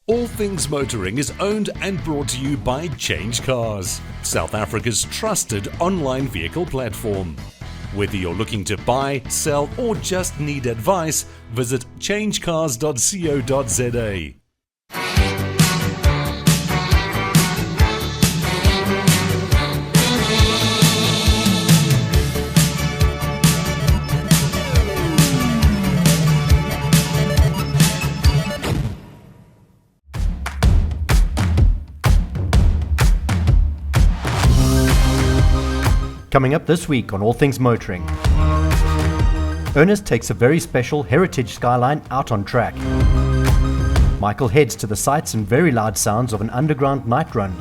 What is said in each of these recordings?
All Things Motoring is owned and brought to you by CHANGECARS, South Africa's trusted online vehicle platform. Whether you're looking to buy, sell, or just need advice, visit changecars.co.za. Coming up this week on All Things Motoring, Ernest takes a very special heritage Skyline out on track. Michael heads to the sights and very loud sounds of an underground night run.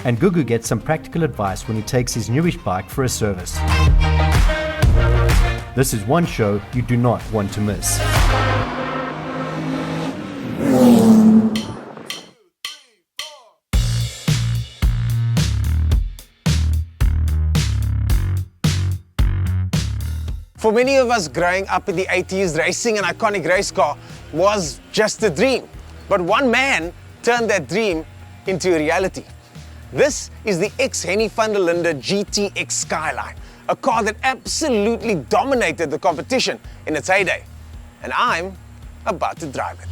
And Gugu gets some practical advice when he takes his newish bike for a service. This is one show you do not want to miss. For many of us growing up in the 80s, racing an iconic race car was just a dream. But one man turned that dream into a reality. This is the ex-Henny van der Linde GTX Skyline, a car that absolutely dominated the competition in its heyday. And I'm about to drive it.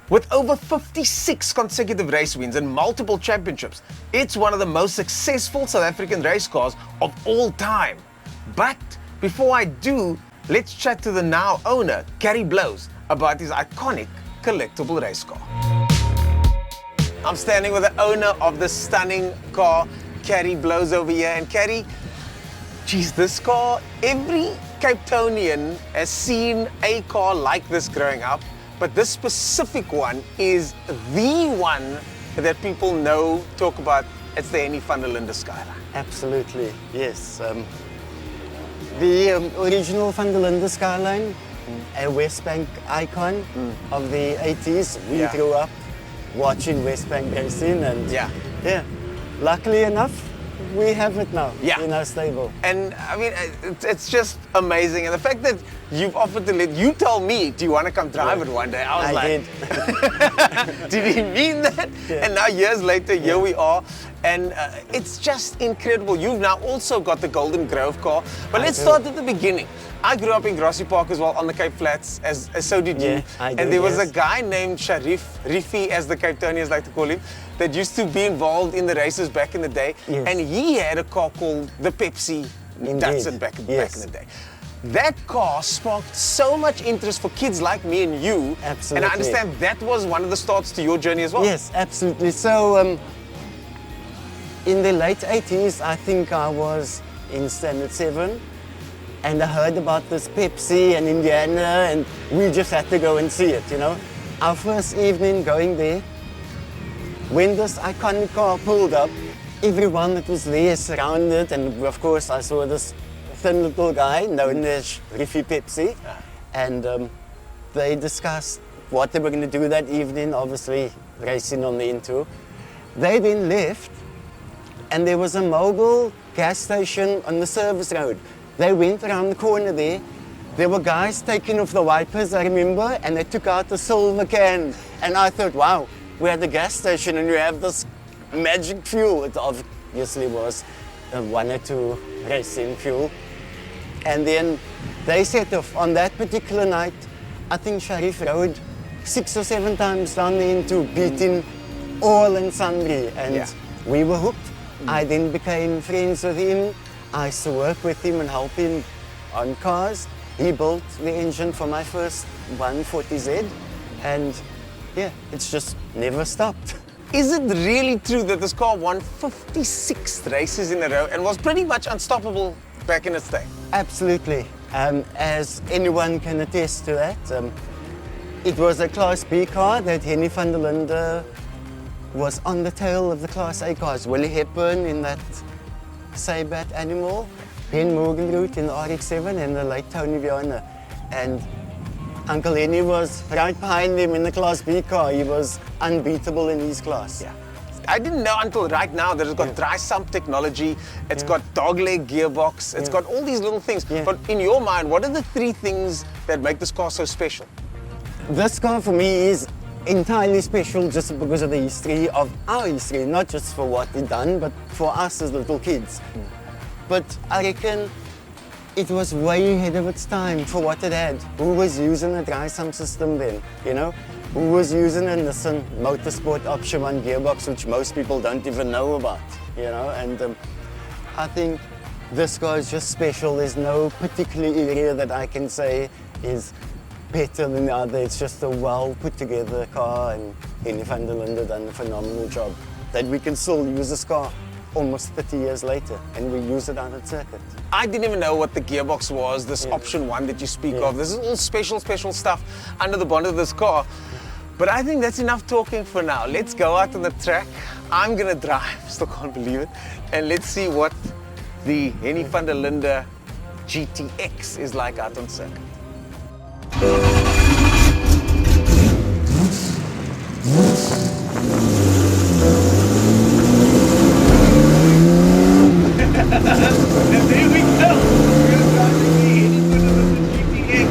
With over 56 consecutive race wins and multiple championships, it's one of the most successful South African race cars of all time. But before I do, let's chat to the now owner, Gary Blows, about his iconic collectible race car. I'm standing with the owner of the stunning car, Gary Blows over here. And Gary, geez, this car, every Cape Townian has seen a car like this growing up. But this specific one is the one that people know, talk about. It's the Henny van der Linde Skyline. Absolutely, yes. The original van der Linde Skyline, a West Bank icon of the 80s. We grew up watching West Bank racing, and luckily enough, we have it now in our stable. And I mean, it's just amazing. And the fact that you've offered to you told me, do you want to come drive it one day? I was like, did he mean that? Yeah. And now years later, here we are. And it's just incredible. You've now also got the Golden Grove car. But let's start at the beginning. I grew up in Grassy Park as well, on the Cape Flats, as so did you. And there was a guy named Sharif, Rifi as the Cape Townians like to call him, that used to be involved in the races back in the day. Yes. And he had a car called the Pepsi Datsun back in the day. That car sparked so much interest for kids like me and you. Absolutely. And I understand that was one of the starts to your journey as well. Yes, absolutely. So in the late 80s, I think I was in Standard 7. And I heard about this Pepsi and Indiana, and we just had to go and see it, you know. Our first evening going there, when this iconic car pulled up, everyone that was there surrounded, and of course I saw this thin little guy known as Riffy Pepsi, and they discussed what they were going to do that evening, obviously racing on the Insure. They then left, and there was a mobile gas station on the service road. They went around the corner there. There were guys taking off the wipers, I remember, and they took out the silver can. And I thought, wow, we're at the gas station and you have this magic fuel. It obviously was 102 racing fuel. And then they set off. On that particular night, I think Sharif rode 6 or 7 times down the Insure, beating all and sundry. And we were hooked. I then became friends with him. I used to work with him and help him on cars. He built the engine for my first 140Z, and it's just never stopped. Is it really true that this car won 56 races in a row and was pretty much unstoppable back in its day? Absolutely. As anyone can attest to that, it was a Class B car that Henny van der Linde was on the tail of the Class A cars. Willie Hepburn in that Saybat Animal, Ben Morgenroot in the RX-7, and the late Tony Viana. And Uncle Henny was right behind him in the Class B car. He was unbeatable in his class. Yeah. I didn't know until right now that it's got dry sump technology, it's got dogleg gearbox, it's got all these little things. But in your mind, what are the 3 things that make this car so special? This car for me is entirely special just because of the history of our history, not just for what it done, but for us as little kids. But I reckon it was way ahead of its time for what it had. Who was using a dry sump system then, you know? Who was using a Nissan Motorsport Option 1 gearbox, which most people don't even know about, you know? And I think this car is just special. There's no particular area that I can say is better than the other. It's just a well put together car, and Henny van der Linde done a phenomenal job that we can still use this car almost 30 years later, and we use it on the circuit. I didn't even know what the gearbox was, this option 1 that you speak of. This is all special stuff under the bonnet of this car. But I think that's enough talking for now. Let's go out on the track. I'm gonna drive, still can't believe it. And let's see what the Henny van der Linde GTX is like out on circuit. And there we go! We're gonna drive the Henny van der Linde GTX.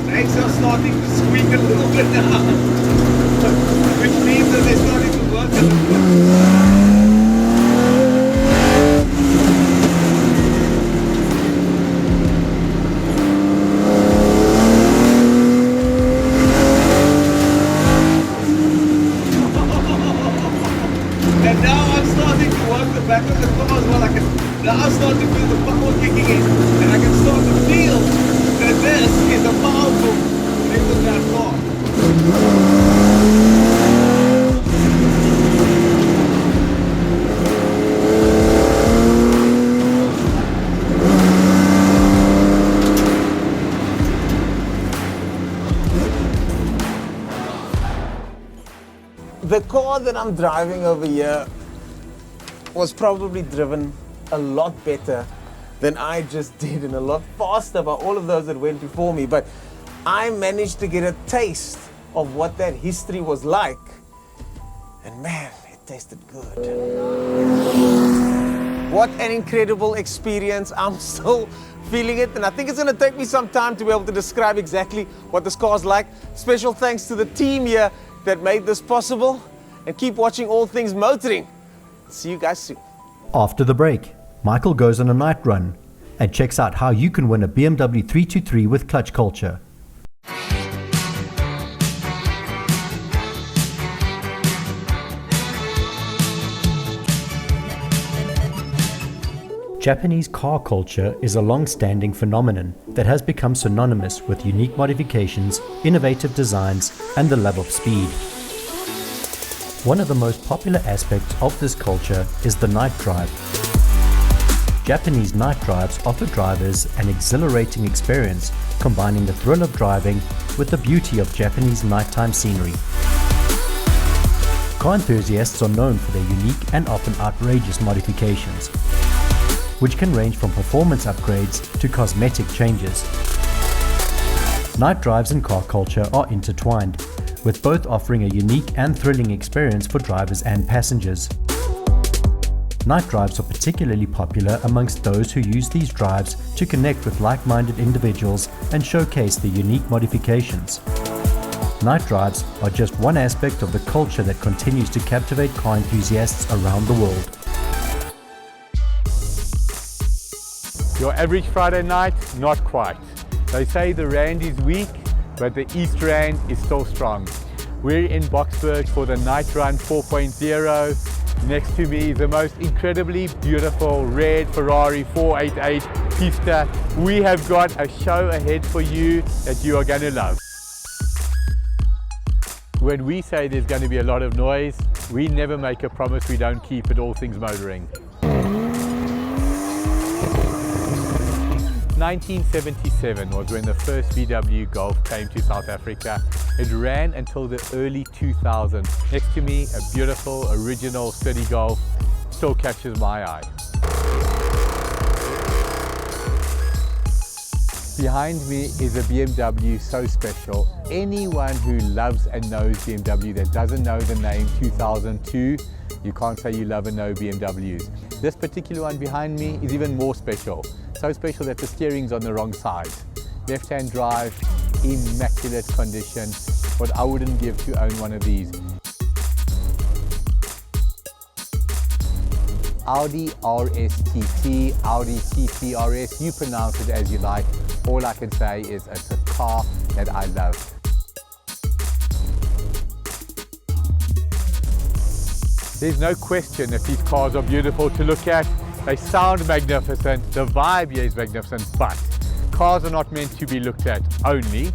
Brakes are starting to squeak a little bit now, which means that they're starting to work a little bit. And now I'm starting to work the back of the car as well. Now I'm starting to feel the power kicking in, and I can start to feel that this is a powerful middle-class car. The car that I'm driving over here was probably driven a lot better than I just did, and a lot faster by all of those that went before me. But I managed to get a taste of what that history was like. And man, it tasted good. What an incredible experience. I'm still feeling it, and I think it's going to take me some time to be able to describe exactly what this car's like. Special thanks to the team here that made this possible, and keep watching All Things Motoring. See you guys soon. After the break, Michael goes on a night run and checks out how you can win a BMW 323 with clutch culture. Japanese car culture is a long-standing phenomenon that has become synonymous with unique modifications, innovative designs, and the love of speed. One of the most popular aspects of this culture is the night drive. Japanese night drives offer drivers an exhilarating experience, combining the thrill of driving with the beauty of Japanese nighttime scenery. Car enthusiasts are known for their unique and often outrageous modifications, which can range from performance upgrades to cosmetic changes. Night drives and car culture are intertwined, with both offering a unique and thrilling experience for drivers and passengers. Night drives are particularly popular amongst those who use these drives to connect with like-minded individuals and showcase their unique modifications. Night drives are just one aspect of the culture that continues to captivate car enthusiasts around the world. Your average Friday night, not quite. They say the Rand is weak, but the East Rand is still strong. We're in Boksburg for the Night Run 4.0. Next to me is the most incredibly beautiful red Ferrari 488 Pista. We have got a show ahead for you that you are going to love. When we say there's going to be a lot of noise, we never make a promise we don't keep at All Things Motoring. 1977 was when the first VW Golf came to South Africa. It ran until the early 2000s. Next to me, a beautiful original city Golf still catches my eye. Behind me is a BMW so special. Anyone who loves and knows BMW that doesn't know the name 2002, you can't say you love and know BMWs. This particular one behind me is even more special. So special that the steering's on the wrong side. Left-hand drive, immaculate condition. What I wouldn't give to own one of these. Audi RSTT, Audi TT RS, you pronounce it as you like. All I can say is it's a car that I love. There's no question that these cars are beautiful to look at. They sound magnificent, the vibe here is magnificent, but cars are not meant to be looked at only,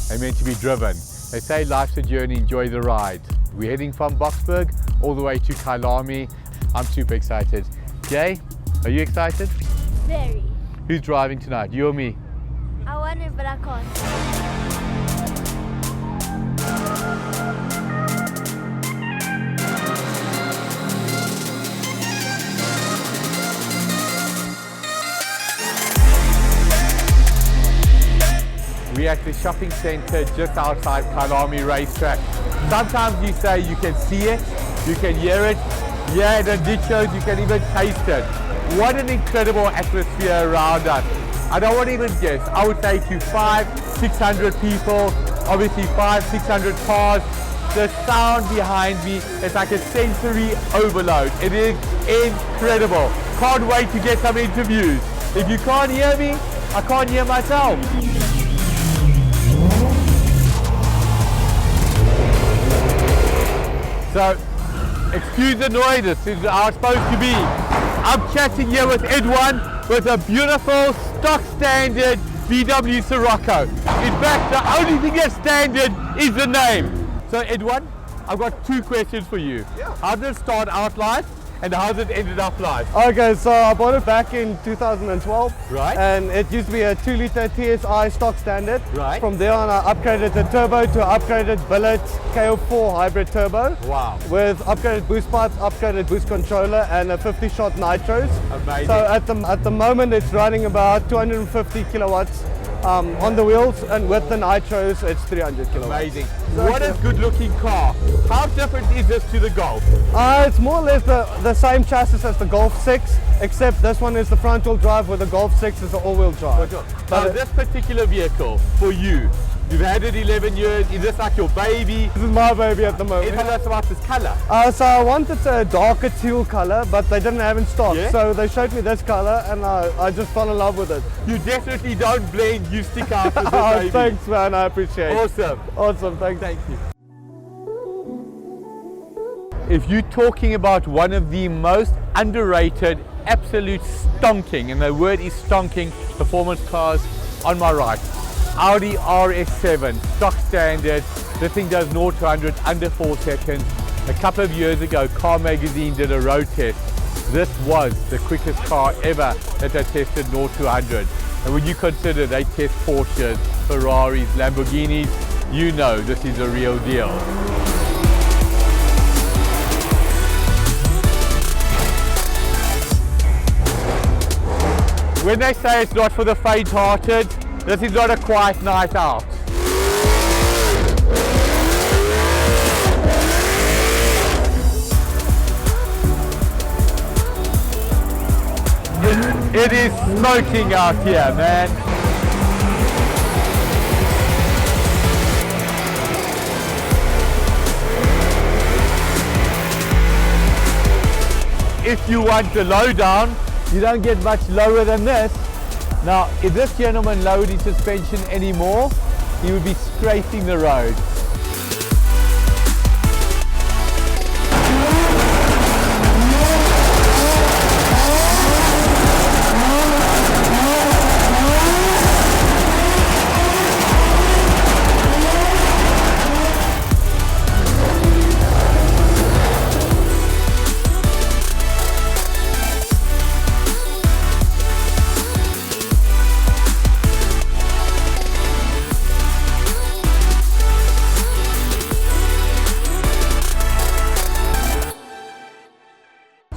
they're meant to be driven. They say life's a journey, enjoy the ride. We're heading from Boksburg all the way to Kyalami. I'm super excited. Jay, are you excited? Very. Who's driving tonight, you or me? I want it, but I can't. We're at the shopping centre just outside Kyalami racetrack. Sometimes you say you can see it, you can hear it. Yeah, and it shows you can even taste it. What an incredible atmosphere around us. I don't want to even guess. I would say to 500-600 people, obviously 500-600 cars. The sound behind me is like a sensory overload. It is incredible. Can't wait to get some interviews. If you can't hear me, I can't hear myself. So, excuse the noise, this is how it's supposed to be. I'm chatting here with Edwin with a beautiful stock standard VW Sirocco. In fact, the only thing that's standard is the name. So Edwin, I've got two questions for you. Yeah. How did it start out life and how did it ended up life? Okay, so I bought it back in 2012. Right. And it used to be a 2-litre TSI stock standard. Right. From there on, I upgraded the turbo to upgraded billet KO4 hybrid turbo. Wow. With upgraded boost pipes, upgraded boost controller, and a 50-shot nitros. Amazing. So at the moment, it's running about 250 kilowatts on the wheels, and with the nitros, it's 300 kilowatts. Amazing. What a good looking car. How different is this to the Golf? It's more or less the same chassis as the Golf 6, except this one is the front wheel drive, where the Golf 6 is the all-wheel drive. Now this particular vehicle, for you, you've had it 11 years, is this like your baby? This is my baby at the moment. Tell us about this colour. So I wanted a darker teal color, but they didn't have in stock. Yeah? So they showed me this color, and I just fell in love with it. You definitely don't blend, you stick out with this Oh, baby. thanks, man. I appreciate it. Awesome. Awesome. Thanks. Thank you. If you're talking about one of the most underrated, absolute stonking, and the word is stonking, performance cars, on my right, Audi RS7, stock standard. This thing does 0 to 100 under 4 seconds. A couple of years ago, Car Magazine did a road test. This was the quickest car ever that they tested 0 to 100. And when you consider they test Porsches, Ferraris, Lamborghinis, you know this is a real deal. When they say it's not for the faint-hearted, this is not a quiet night out. It is smoking out here, man. If you want the lowdown, you don't get much lower than this. Now, if this gentleman lowered his suspension anymore, he would be scraping the road.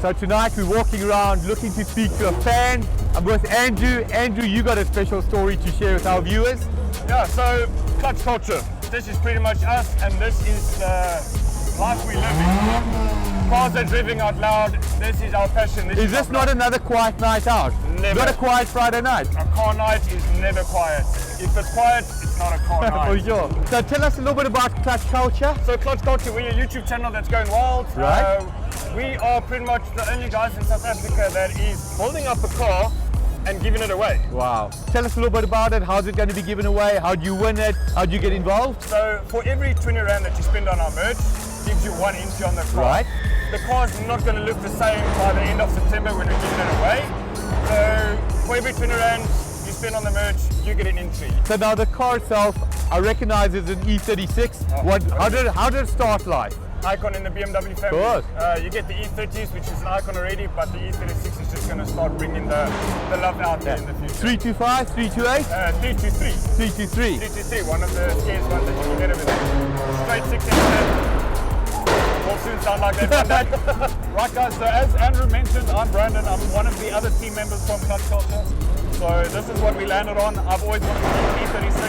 So tonight we're walking around looking to speak to a fan. I'm with Andrew. Andrew, you got a special story to share with our viewers. Yeah, so clutch culture. This is pretty much us, and this is the life we live in. Cars are driving out loud. This is our passion. Is this not another quiet night out? Never. Not a quiet Friday night? A car night is never quiet. If it's quiet, it's not a car night. For sure. So tell us a little bit about clutch culture. So Clutch Culture, we're a YouTube channel that's going wild. Right. We are pretty much the only guys in South Africa that is building up a car and giving it away. Wow. Tell us a little bit about it. How's it going to be given away? How do you win it? How do you get involved? So for every 20 rand that you spend on our merch, gives you 1 entry on the car. Right. The car's not going to look the same by the end of September when we're giving it away. So for every 20 rand you spend on the merch, you get an entry. So now the car itself, I recognize it's an E36. How did it start life? Icon in the BMW family. Of course. You get the E30s, which is an icon already, but the E36 is just going to start bringing the love out there in the future. 325, 328? 323. 323. 323, one of the scariest ones that you can get over there. Straight 6 engine. Will soon sound like that one day. Right guys, so as Andrew mentioned, I'm Brandon. I'm one of the other team members from Clutch Culture. So this is what we landed on. I've always wanted to be E36.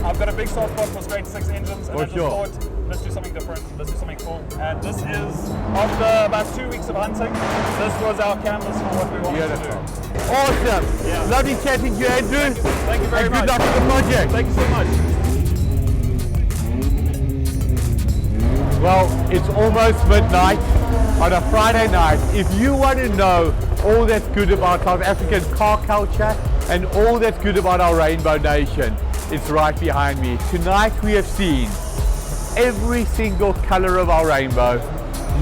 I've got a big soft spot for straight 6 engines, and I just thought, let's do something different, let's do something cool. And this is, after about 2 weeks of hunting, this was our canvas for what we wanted to do. Awesome. Yeah. Lovely chatting to you, Andrew. Thank you very much. Good luck with the project. Thank you so much. Well, it's almost midnight on a Friday night. If you want to know all that's good about South African car culture and all that's good about our Rainbow Nation, it's right behind me. Tonight we have seen every single color of our rainbow,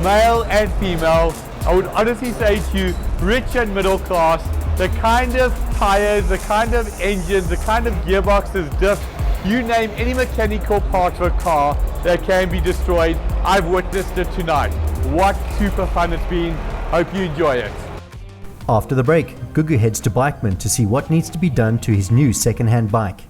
male and female. I would honestly say to you, rich and middle class, the kind of tires, the kind of engines, the kind of gearboxes, diff, you name any mechanical part of a car that can be destroyed, I've witnessed it tonight. What super fun it's been. Hope you enjoy it. After the break, Gugu heads to Bikeman to see what needs to be done to his new second-hand bike.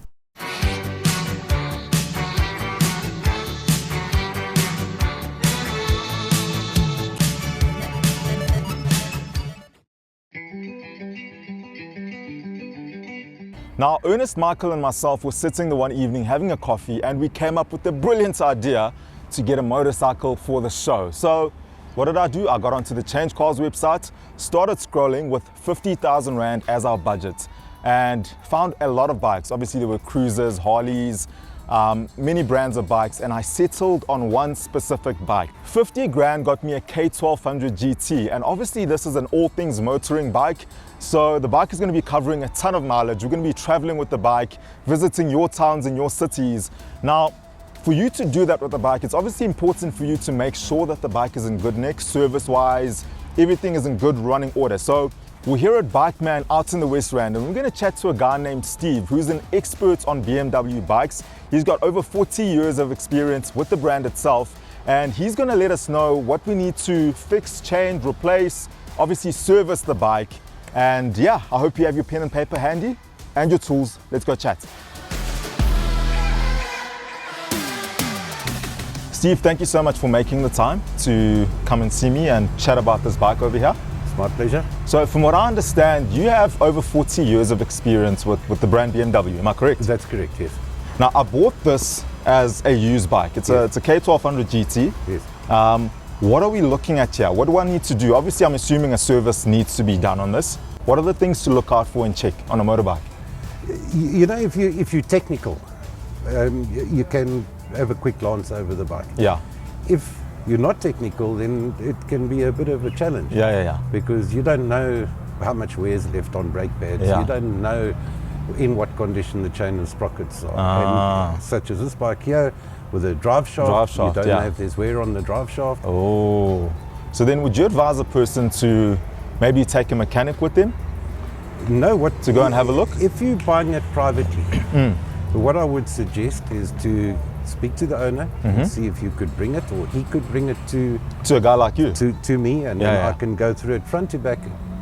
Now, Ernest, Michael and myself were sitting the one evening having a coffee, and we came up with the brilliant idea to get a motorcycle for the show. So what did I do? I got onto the CHANGECARS website, started scrolling with 50,000 Rand as our budget, and found a lot of bikes. Obviously there were cruisers, Harleys, many brands of bikes, and I settled on one specific bike. 50 grand got me a K1200 GT, and obviously this is an all things motoring bike, so the bike is going to be covering a ton of mileage. We're going to be traveling with the bike, visiting your towns and your cities. Now, for you to do that with the bike, it's obviously important for you to make sure that the bike is in good nick, service-wise, everything is in good running order. So we're here at Bike Man out in the West Rand, and we're going to chat to a guy named Steve, who's an expert on BMW bikes. He's got over 40 years of experience with the brand itself, and he's going to let us know what we need to fix, change, replace, obviously service the bike. And yeah, I hope you have your pen and paper handy and your tools. Let's go chat. Steve, thank you so much for making the time to come and see me and chat about this bike over here. It's my pleasure. So from what I understand, you have over 40 years of experience with the brand BMW, am I correct? That's correct, yes. Now, I bought this as a used bike. It's a K1200 GT. Yes. What are we looking at here? What do I need to do? Obviously, I'm assuming a service needs to be done on this. What are the things to look out for and check on a motorbike? You know, if you're technical, you can have a quick glance over the bike. Yeah. If you're not technical, then it can be a bit of a challenge. Yeah. Because you don't know how much wear is left on brake pads. Yeah. You don't know in what condition the chain and sprockets are. And such as this bike here, with a drive shaft, you don't know if there's wear on the drive shaft. Oh. So then would you advise a person to maybe take a mechanic with them? No, to go and have a look? If you're buying it privately, what I would suggest is to speak to the owner and see if you could bring it, or he could bring it to a guy like you, to me, and then I can go through it front to back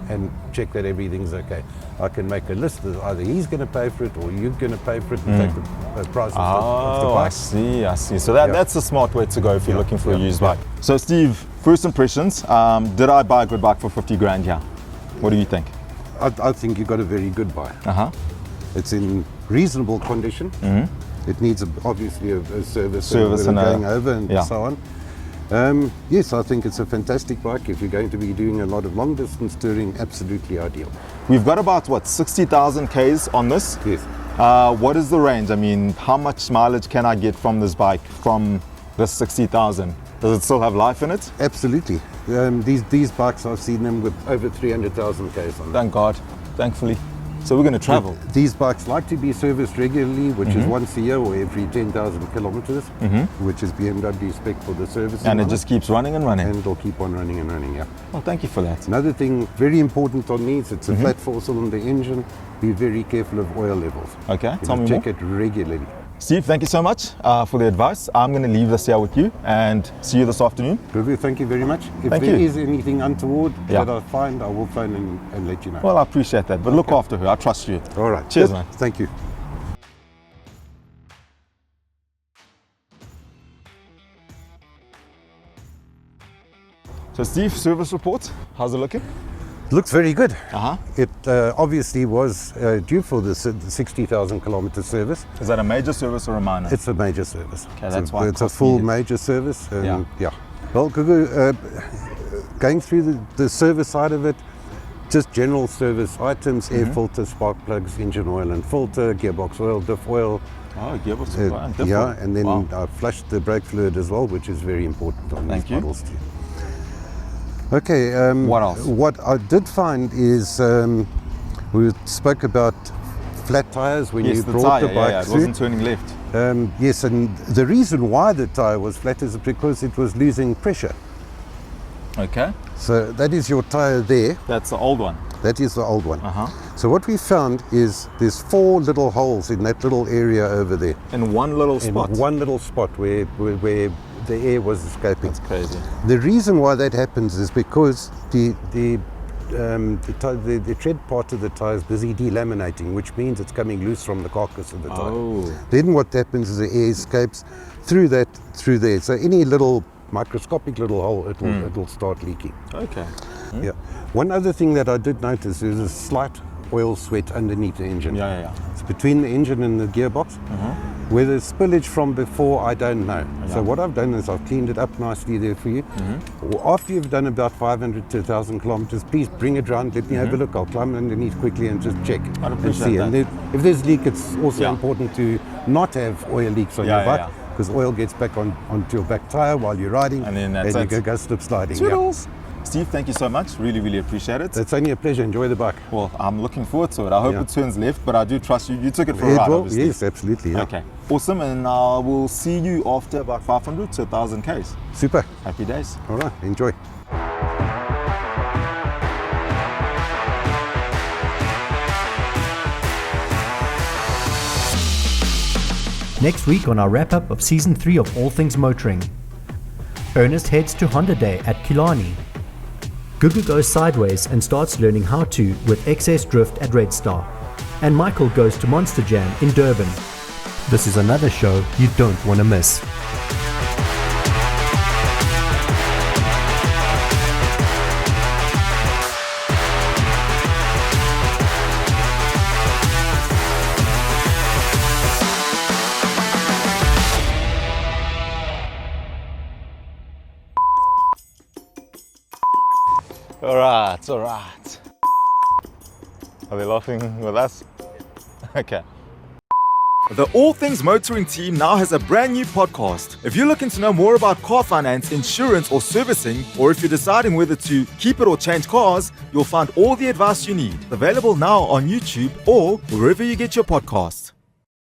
and check that everything's okay. I can make a list that either he's going to pay for it or you're going to pay for it and take the price of the bike. I see. So that's a smart way to go if you're looking for a used bike. So Steve, first impressions, did I buy a good bike for 50 grand here? What do you think? I think you got a very good bike. Uh-huh. It's in reasonable condition. It needs obviously a service and going over and yeah. so on. Yes, I think it's a fantastic bike. If you're going to be doing a lot of long distance touring, absolutely ideal. We've got about, what, 60,000 Ks on this? Yes. What is the range? I mean, how much mileage can I get from this bike, from this 60,000? Does it still have life in it? Absolutely. These bikes, I've seen them with over 300,000 Ks on them. Thank God, thankfully. So we're going to travel. These bikes like to be serviced regularly, which is once a year or every 10,000 kilometers, which is BMW spec for the service. And it just keeps running and running. And it'll keep on running and running, yeah. Well, thank you for that. Another thing very important on these, it's a flat four-cylinder engine. Be very careful of oil levels. Okay, tell me check more. it regularly. Steve, thank you so much for the advice. I'm going to leave this here with you and see you this afternoon. Gugu, thank you very much. If Thank there you. is anything untoward Yeah. that I find, I will phone and let you know. Well, I appreciate that, but look after her. I trust you. All right. Cheers, Good. man. Thank you. So Steve, service report, how's it looking? Looks very good. Uh-huh. It obviously was due for the 60,000 kilometer service. Is that a major service or a minor? It's a major service. Okay, that's why it it's a cost full me- major service. And Yeah. Well, Gugu, going through the service side of it, just general service items, air filter, spark plugs, engine oil and filter, gearbox oil, diff oil. Oh, gearbox oil and diff Yeah, oil. and then Wow. I flushed the brake fluid as well, which is very important on Thank these you. models too. Okay. What else? What I did find is we spoke about flat tires when Yes, you the brought tire, the bike it through. wasn't turning left. Yes, and the reason why the tire was flat is because it was losing pressure. Okay. So that is your tire there. That's the old one. That is the old one. Uh-huh. So what we found is there's 4 little holes in that little area over there. In one little spot. In one little spot where the air was escaping. That's crazy. The reason why that happens is because the tread part of the tire is busy delaminating, which means it's coming loose from the carcass of the tire. Oh. Then what happens is the air escapes through there. So any little microscopic little hole, it'll start leaking. Okay. Yeah. One other thing that I did notice is a slight oil sweat underneath the engine. Yeah. It's between the engine and the gearbox. Where there's spillage from before, I don't know. So what I've done is I've cleaned it up nicely there for you. After you've done about 500 to 1,000 kilometers, please bring it round, let me have a look. I'll climb underneath quickly and just check I'd and appreciate see. that. And if there's leak, it's also Yeah. important to not have oil leaks on Yeah, your bike, yeah. because oil gets back onto your back tire while you're riding, And then that's you it. go slip sliding. Toodles. Steve, thank you so much. Really, really appreciate it. It's only a pleasure. Enjoy the bike. Well, I'm looking forward to it. I hope Yeah. it turns left, but I do trust you. You took it for a It ride, will, obviously. yes, absolutely. Yeah. Okay, awesome. And I will see you after about 500 to 1,000 Ks. Super. Happy days. All right. Enjoy. Next week on our wrap-up of Season 3 of All Things Motoring. Ernest heads to Honda Day at Killarney. Gugu goes sideways and starts learning how to with excess drift at Red Star. And Michael goes to Monster Jam in Durban. This is another show you don't want to miss. All right. Are they laughing with us? Okay. The All Things Motoring team now has a brand new podcast. If you're looking to know more about car finance, insurance, or servicing, or if you're deciding whether to keep it or change cars, you'll find all the advice you need. Available now on YouTube or wherever you get your podcasts.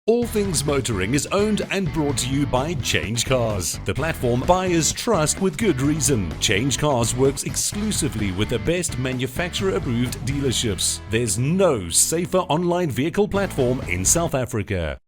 All Things Motoring is owned and brought to you by CHANGECARS, the platform buyers trust with good reason. CHANGECARS works exclusively with the best manufacturer-approved dealerships. There's no safer online vehicle platform in South Africa.